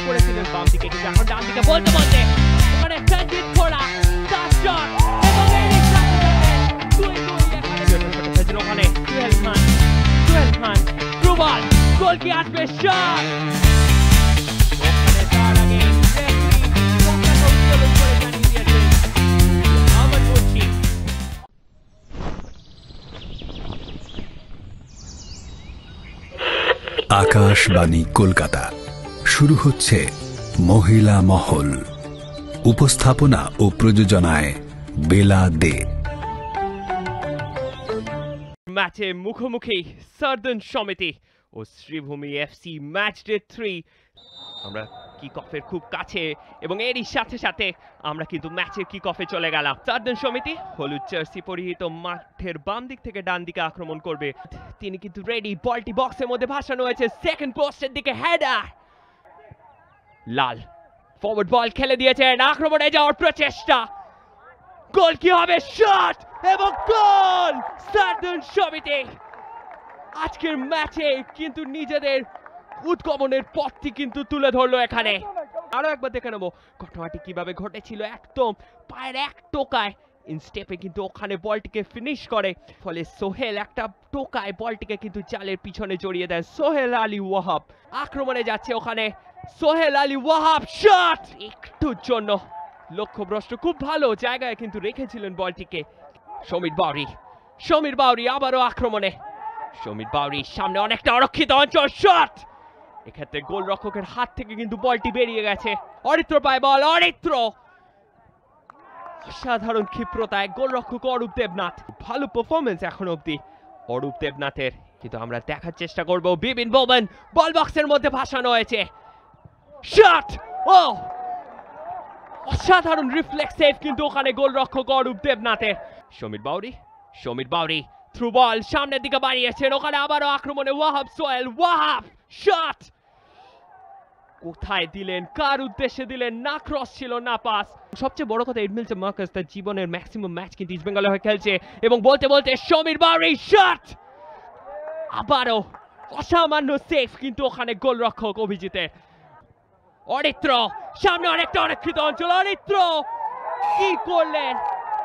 করেছিলেন বাম দিকে, কিন্তু এখন ডান দিকে বলতে বলতে ওখানে সঞ্জিত খোড়া তার শট এবং এরই সাথে সাথে ওখানে সোহেল খান থ্রু বল, গোল কি আসবে, শট ওখানে তার আগে রেফারি পতাকা উত্তোলন করে জানিয়ে দিয়েছেন আহমদ মুন্সি। আকাশবাণী কলকাতা, শুরু হচ্ছে মহিলা মহল। উপস্থাপনা ও প্রযোজনায় বেলা দে। ম্যাচে মুখোমুখি সার্দান সমিতি ও শ্রীভূমি এফসি, ম্যাচ ডে 3। আমরা কিক অফের খুব কাছে এবং এরই সাথে সাথে আমরা কিন্তু ম্যাচের কিক অফে চলে গেলাম। সার্দান সমিতি হলুদ জার্সি পরিহিত মাঠের বাম দিক থেকে ডান দিকে আক্রমণ করবে। তিনি কিন্তু রেডি, বলটি বক্সের মধ্যে ভাসানো হয়েছে, সেকেন্ড পোস্টের দিকে হেডার। লাল ফরওয়ার্ড বল খেলে দিয়েছেন, আক্রমণে যাওয়ার প্রচেষ্টা, গোল কি হবে, শট এবং গোল। সার্দান সমিতি আজকের ম্যাচে কিন্তু নিজেদের উদ্গমনের পথটি কিন্তু তুলে ধরলো। এখানে আরো একবার দেখে নেবো ঘটনাটি কিভাবে ঘটেছিল। একদম পায়ের এক টোকায় ইনস্টেপে কিন্তু ওখানে বলটিকে ফিনিশ করে, ফলে সোহেল একটা টোকায় বলটিকে কিন্তু জালের পিছনে জড়িয়ে দেন। সোহেল আলী ওয়াহাব আক্রমণে যাচ্ছে, ওখানে সোহেল আলী ওয়াহাব শট একটুর জন্য লক্ষ্যভ্রষ্ট, খুব ভালো জায়গায় কিন্তু রেখেছিলেন বলটিকে। সমীর বাউরি আবারও আক্রমণে, সমীর বাউরির সামনে অনেকটা অরক্ষিত অঞ্চল, শট এক্ষেত্রে গোলরক্ষকের হাত থেকে কিন্তু বলটি বেরিয়ে গেছে। অরিত্র পায় বল, অরিত্র অসাধারণ ক্ষিপ্রতায় গোলরক্ষক অরূপ দেবনাথ, ভালো পারফরমেন্স এখন অব্দি অরূপ দেবনাথের, কিন্তু আমরা দেখার চেষ্টা করব। বিপিন বোমন বল বক্সের মধ্যে ভাসানো হয়েছে, শট ও অসাধারণ রিফ্লেক্স সেভ কিন্তু ওখানে গোলরক্ষক অরূপ দেবনাথের। সমীর বাউরি থ্রু বল সামনের দিকে বাড়িয়েছেন, ওখানে আবারও আক্রমণে ওয়াহাব, সোহেল ওয়াহাব শট কোথায় দিলেন, কার উদ্দেশ্যে দিলেন, না ক্রস ছিল না পাস। সবচেয়ে বড় কথা, এডমিলসন মার্কাস তার জীবনের ম্যাক্সিমাম ম্যাচ কিন্তু ইস্ট বেঙ্গলের হয়ে খেলছে এবং বলতে বলতে সমীর বাউরি শট, আবারও অসামান্য সেফ কিন্তু ওখানে গোলরক্ষক অভিজিতের। অরিত্র সামনে অনেকটা অরক্ষিত অঞ্চল, অরিত্র কি করলেন,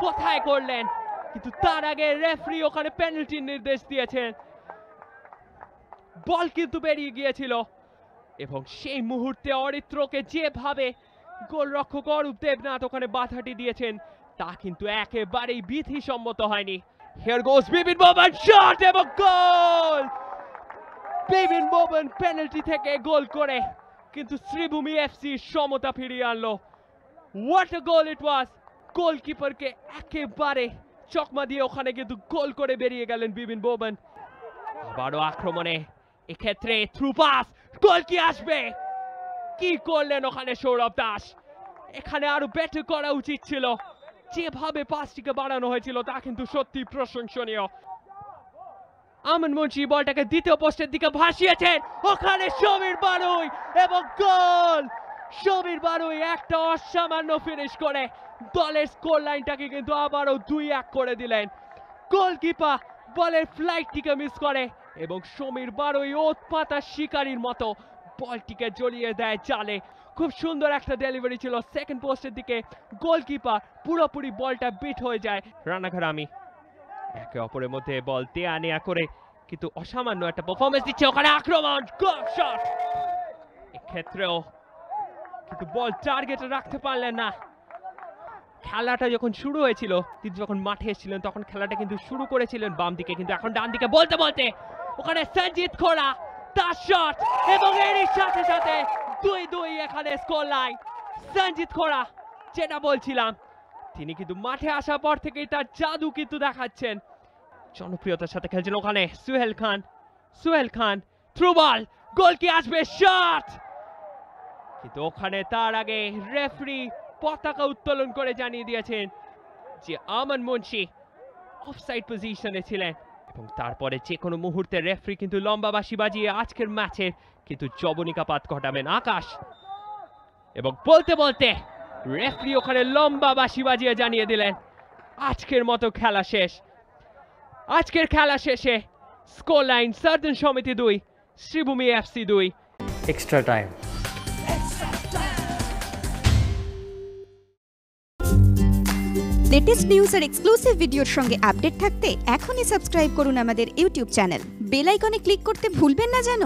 কোথায় করলেন, কিন্তু তার আগে রেফারি ওখানে পেনাল্টির নির্দেশ দিয়েছেন। বল কিন্তু বেরিয়ে গিয়েছিল এবং সেই মুহূর্তে অরিত্রকে যেভাবে গোলরক্ষক অরূপ দেবনাথ ওখানে বাধাটি দিয়েছেন তা কিন্তু একেবারেই বিধিসম্মত হয়নি। হিয়ার গোস বিপিন বোমন শট এবং গোল। বিপিন বোমন পেনাল্টি থেকে গোল করে কিন্তু শ্রীভূমি এফসি সমতা ফিরিয়ে আনলো। হোয়াট আ গোল ইট ওয়াজ। গোলকিপারকে একেবারে চকমা দিয়ে ওখানে কিন্তু গোল করে বেরিয়ে গেলেন বিপিন বোমন। আবারও আক্রমণে, এক্ষেত্রে থ্রু পাস, গোল কি আসবে, কি করলেন ওখানে সৌরভ দাস। এখানে আরো বেটার করা উচিত ছিল, যেভাবে পাসটিকে বাড়ানো হয়েছিল তা কিন্তু সত্যি প্রশংসনীয়। আহমদ মুন্সি বলটাকে দ্বিতীয় পোস্টের দিকে ভাসিয়েছেন, ওখানে সমীর বারুই এবং গোল। সমীর বারুই একটা অসামান্য ফিনিশ করে দলের স্কোর লাইনটাকে কিন্তু আবারও 2-1 করে দিলেন। গোলকিপার বলের ফ্লাইটটিকে মিস করে এবং সমীর বারুই ওৎপাতা শিকারীর মতো বলটিকে জড়িয়ে দেয় জালে। খুব সুন্দর একটা ডেলিভারি ছিল সেকেন্ড পোস্টের দিকে, গোলকিপার পুরোপুরি বলটা বিট হয়ে যায়। রানাঘারামি একে অপরের মধ্যে বল দেয়া নেয়া করে কিন্তু অসামান্য একটা পারফরমেন্স দিচ্ছে, ওখানে আক্রমণ, গোল শট, এক্ষেত্রেও কিন্তু বল টার্গেটে রাখতে পারলেন না। খেলাটা যখন শুরু হয়েছিল, তিনি যখন মাঠে এসেছিলেন তখন খেলাটা কিন্তু শুরু করেছিলেন বাম দিকে, কিন্তু এখন ডান দিকে বলতে বলতে ওখানে সঞ্জিত খোড়া তার শট এবং এরই সাথে সাথে 2-2 এখানে স্কোর লাইন। সঞ্জিত খোড়া যেটা বলছিলাম, তিনি কিন্তু মাঠে আসার পর থেকেই তার জাদু কিন্তু দেখাচ্ছেন, জনপ্রিয়তার সাথে খেলছেন। ওখানে সোহেল খান থ্রু বল, গোল কি আসবে, শট, কিন্তু ওখানে তার আগে রেফারি পতাকা উত্তোলন করে জানিয়ে দিয়েছেন যে আহমদ মুন্সি অফসাইড পজিশনে ছিলেন এবং তারপরে যে কোনো মুহূর্তে রেফারি কিন্তু লম্বা বাঁশি বাজিয়ে আজকের ম্যাচের কিন্তু জবনিকাপাত ঘটাবেন আকাশ। এবং বলতে বলতে রেফারি ওখানে লম্বা বাঁশি বাজিয়ে জানিয়ে দিলেন আজকের মতো খেলা শেষ। আজকের খেলা শেষে score line Southern Samity 2, Sribhumi FC 2। Extra time. Latest news আর এক্সক্লুসিভ ভিডিওর সঙ্গে আপডেট থাকতে এখনই সাবস্ক্রাইব করুন আমাদের ইউটিউব চ্যানেল। বেল আইকনে ক্লিক করতে ভুলবেন না যেন।